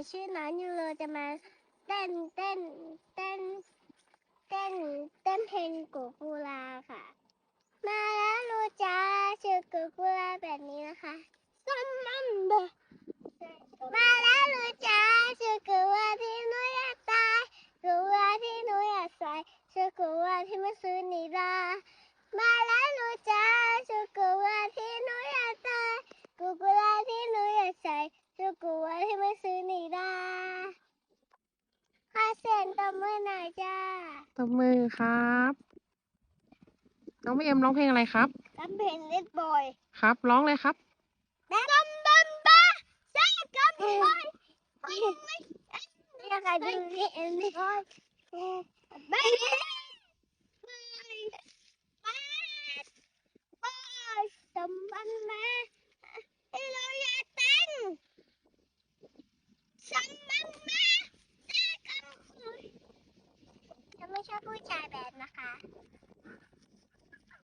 ชื่อน้องยูโรจะมาเต้นเต้นเต้นเต้นเต้นเพลงกูกูลาค่ะมาแล้วรู้จ้าชื่อกูกูลาแบบนี้นะคะซัมมันเบมาแล้วรู้จ้าชื่อกูว่าที่หนูอยากตายกูว่าที่หนูอยากใส่ชื่อกูว่าที่มาซื้อนีดามาแล้วรู้จ้าชื่อกูว่าที่หนูอยากตายกูกูลาที่หนูอยากใส่ชื่อกูว่าที่มาซื้อนีดาขอเสียงตบมือหน่อยจ้า ตบมือครับน้องบีเอ็มร้องเพลงอะไรครับ กำเพลงเล็ดบอย ครับร้องเลยครับ บัมบัมบ้าใช่กำเพลงบอยนี่ค่ะดูนี่เอ็มนี่บอยบอยบอยสมบันแม่ที่เราอยากเต้นสมบันแม่แต่กำคุยจะไม่ชอบผู้ชายแบบนะคะ